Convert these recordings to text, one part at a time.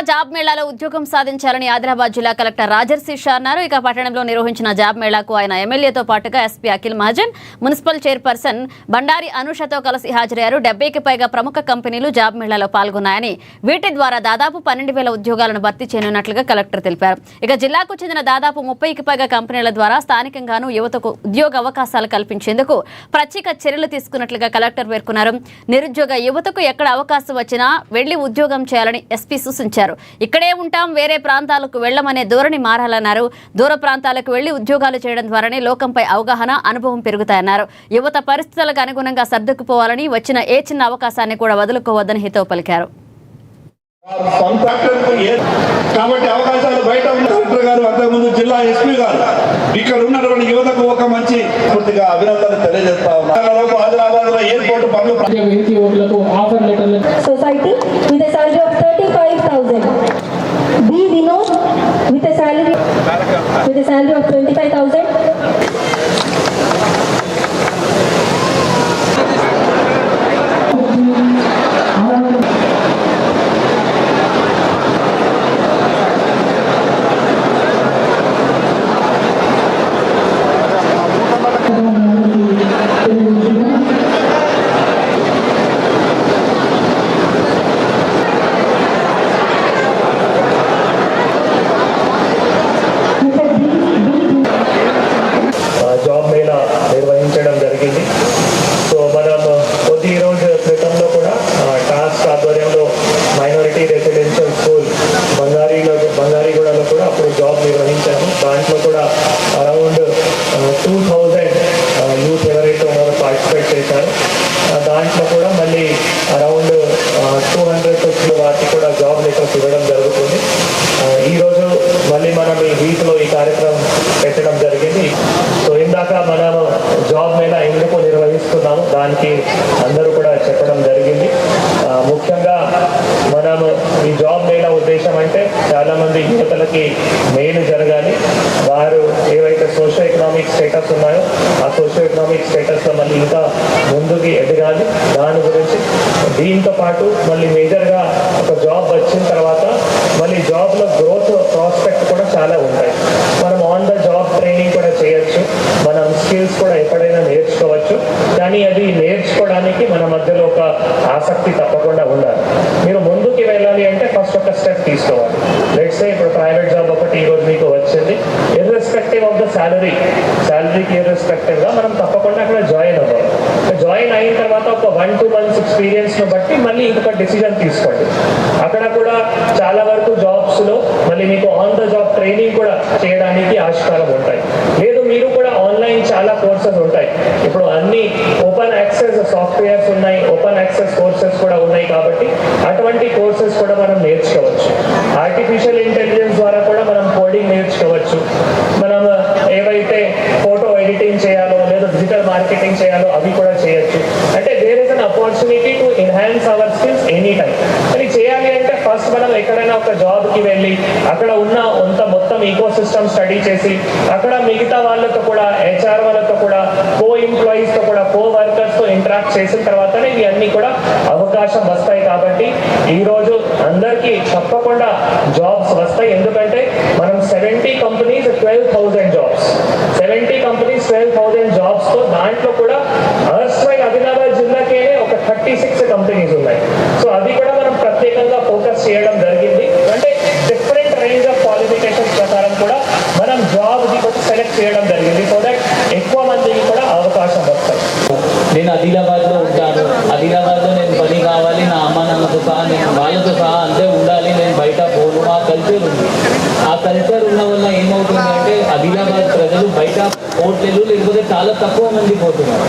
Job మేళాలో ఉద్యోగం సాధించాలని ఆదిలాబాద్ జిల్లా కలెక్టర్ రాజర్షి షా అన్నారు. ఇక పట్టణంలో నిర్వహించిన జాబ్ మేళాకు ఆయన ఎమ్మెల్యేతో పాటుగా SP Akhil Mahajan, municipal chairperson Bandari అనుషతో కలిసి హాజరయ్యారు. 70కి పైగా ప్రముఖ కంపెనీలు జాబ్ మేళాలో పాల్గొన్నాయని, వీటి ద్వారా దాదాపు 12,000 ఉద్యోగాలను భర్తీ చేయనున్నట్లుగా కలెక్టర్ తెలిపారు. ఇక జిల్లాకు చెందిన దాదాపు 30కి పైగా కంపెనీల ద్వారా స్థానికంగానూ యువతకు ఉద్యోగ అవకాశాలు కల్పించేందుకు ప్రత్యేక చర్యలు తీసుకున్నట్లుగా కలెక్టర్ పేర్కొన్నారు. నిరుద్యోగ యువతకు ఎక్కడ అవకాశం వచ్చినా వెళ్లి ఉద్యోగం చేయాలని ఎస్పీ సూచించారు. ఇక్కడే ఉంటాం, వేరే ప్రాంతాలకు వెళ్లమనే ధోరణి మారాలన్నారు. దూర ప్రాంతాలకు వెళ్లి ఉద్యోగాలు చేయడం ద్వారానే లోకంపై అవగాహన, అనుభవం పెరుగుతాయన్నారు. యువత పరిస్థితులకు అనుగుణంగా సర్దుకుపోవాలని, వచ్చిన ఏ చిన్న అవకాశాన్ని కూడా వదులుకోవద్దని హితవు పలికారు. కాబట్టి అవకాశాలు బయట ఉన్న కలెక్టర్ గారు, అంతకుముందు జిల్లా ఎస్పీ గారు ఇక్కడ ఉన్నటువంటి యువతకు ఒక మంచి పూర్తిగా అభినందనలు తెలియజేస్తా ఉన్నారు. ఆదిలాబాద్ లో ఎయిర్పోర్ట్ పనులు society with a salary of 35,000. B Vinod with a salary of 25,000. Job mela నిర్వహించడం జరిగింది. సో మనం కొద్ది రోజు క్రితంలో కూడా టాస్క్ ఆధ్వర్యంలో మైనారిటీ రెసిడెన్షియల్ స్కూల్ బంగారీగూడలో కూడా అప్పుడు జాబ్ నిర్వహించాము. దాంట్లో కూడా అరౌండ్ 2,000 యూత్ ఎవరైతే ఉన్నారో పార్టిసిపేట్ చేశారు. దాంట్లో కూడా మళ్ళీ అరౌండ్ 200 వారికి కూడా జాబ్ లెటర్స్ ఇవ్వడం జరుగుతుంది. ఈరోజు మళ్ళీ మనం ఈ వీక్లో ఈ కార్యక్రమం పెట్టడం జరిగింది. సో ఇందాక మనం జాబ్ మేళా ఎందుకు నిర్వహిస్తున్నాము దానికి అందరూ కూడా చెప్పడం జరిగింది. ముఖ్యంగా మనం ఈ జాబ్ మేళా ఉద్దేశం అంటే చాలామంది యువతలకి మేలు జరగాలి, వారు ఏవైతే సోషో ఎకనామిక్ స్టేటస్ ఉన్నాయో ఆ సోషో ఎకనామిక్ స్టేటస్లో మళ్ళీ ఇంకా ముందుకి ఎదగాలి. దాని గురించి దీంతో పాటు మళ్ళీ మేజర్గా ఒక జాబ్ వచ్చిన తర్వాత మళ్ళీ జాబ్లో గ్రోత్ ప్రాస్పెక్ట్ కూడా చాలా ఉంటాయి. మనం ఆన్ ద జాబ్ ట్రైనింగ్ కూడా చేయొచ్చు, మనం స్కిల్స్ కూడా ఎప్పుడైనా నేర్చుకోవచ్చు. కానీ అది నేర్చుకోవడానికి మన మధ్యలో ఒక ఆసక్తి తప్పకుండా ఉండాలి. మీరు ముందుకి వెళ్ళాలి అంటే ఫస్ట్ ఒక స్టెప్ తీసుకోవాలి. లెట్స్ సే ఇప్పుడు ప్రైవేట్ జాబ్ ఒకటి ఈరోజు మీకు వచ్చింది, ఇర్రెస్పెక్టివ్ ఆఫ్ ద శాలరీకి ఇర్రెస్పెక్టివ్గా మనం తప్పకుండా అక్కడ జాయిన్ అవ్వాలి. జాయిన్ అయిన తర్వాత ఒక 1-2 months ఎక్స్పీరియన్స్ను బట్టి మళ్ళీ ఇంకొక డిసిజన్ తీసుకోండి. అక్కడ కూడా చాలా వరకు జాబ్స్లో మళ్ళీ మీకు ఆన్ ద జాబ్ ట్రైనింగ్ కూడా చేయడానికి ఆస్కారం ఉంటాయి. లేదు మీరు కూడా ఆన్లైన్ చాలా కోర్సెస్ ఉంటాయి. ఇప్పుడు అన్ని ఓపెన్ యాక్సెస్ సాఫ్ట్వేర్స్ ఉన్నాయి, ఓపెన్ యాక్సెస్ కోర్సెస్ కూడా ఉన్నాయి. కాబట్టి అటువంటి కోర్సెస్ కూడా మనం నేర్చుకోవచ్చు. ఆర్టిఫిషియల్ ఇంటెలిజెన్స్ ద్వారా కూడా మనం కోడింగ్ నేర్చుకోవచ్చు. మనం ఏవైతే ఫోటో ఎడిటింగ్ చేయాలో లేదా డిజిటల్ మార్కెటింగ్ చేయాలో అవి కూడా చేయొచ్చు. అంటే there is an opportunity to enhance our skills any time. అది చేయాలి అంటే ఫస్ట్ మనం ఎక్కడైనా ఒక జాబ్కి వెళ్ళి అక్కడ ఉన్న మొత్తం ఈకో సిస్టమ్ స్టడీ చేసి అక్కడ మిగతా వాళ్ళతో కూడా, HR వాళ్ళతో కూడా, ఎంప్లాయీస్తో కూడా, వర్కర్స్తో ఇంటరాక్ట్ చేసిన తర్వాతనే ఇవి అన్నీ కూడా అవకాశం వస్తాయి. కాబట్టి ఈరోజు అందరికీ తప్పకుండా జాబ్స్ వస్తాయి. ఎందుకంటే మనం 70 కంపెనీస్ 12,000 జాబ్స్, 70 కంపెనీస్ 12,000 జాబ్స్తో దాంట్లో కూడా ఆదిలాబాద్ జిల్లాకే ఒక 36 కంపెనీస్ ఉన్నాయి. సో అది కూడా మనం ప్రత్యేకంగా ఫోకస్ చేయడం జరిగింది. అంటే డిఫరెంట్ రేంజ్ ఆఫ్ క్వాలిఫికేషన్స్ ప్రకారం కూడా మనం జాబ్ సెలెక్ట్ చేయడం జరిగింది. సో దట్ ఎక్కువ మందికి కూడా అవకాశం వస్తాయి. నేను ఆదిలాబాద్లో ఉంటాను, ఆదిలాబాద్లో నేను పని కావాలి, నా అమ్మ నాన్నతో సహా నేను వాళ్ళతో సహా అంతే ఉండాలి, నేను బయట పోను. ఆ కల్చర్ ఉంది. ఆ కల్చర్ ఉన్న వల్ల ఏమవుతుంది అంటే ఆదిలాబాద్ ప్రజలు బయట పోట్లేదు, లేకపోతే చాలా తక్కువ మంది పోతున్నారు.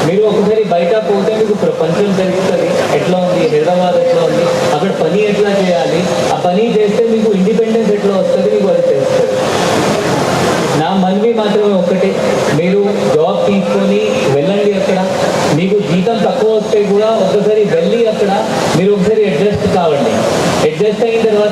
మీరు ఒకసారి బయట పోతే మీకు ప్రపంచం తెలుస్తుంది, ఎట్లా ఉంది హైదరాబాద్, ఎట్లా ఉంది, అక్కడ పని ఎట్లా చేయాలి, ఆ పని చేస్తే మీకు ఇండిపెండెన్స్ ఎట్లా వస్తుంది మీకు అది తెలుస్తుంది. నా మనవి మాత్రమే ఒక్కటే, మీరు జాబ్ తీసుకొని వెళ్ళండి. అక్కడ మీకు జీతం తక్కువ వస్తే కూడా ఒకసారి వెళ్ళి అక్కడ మీరు ఒకసారి అడ్జస్ట్ కావండి. అడ్జస్ట్ అయిన తర్వాత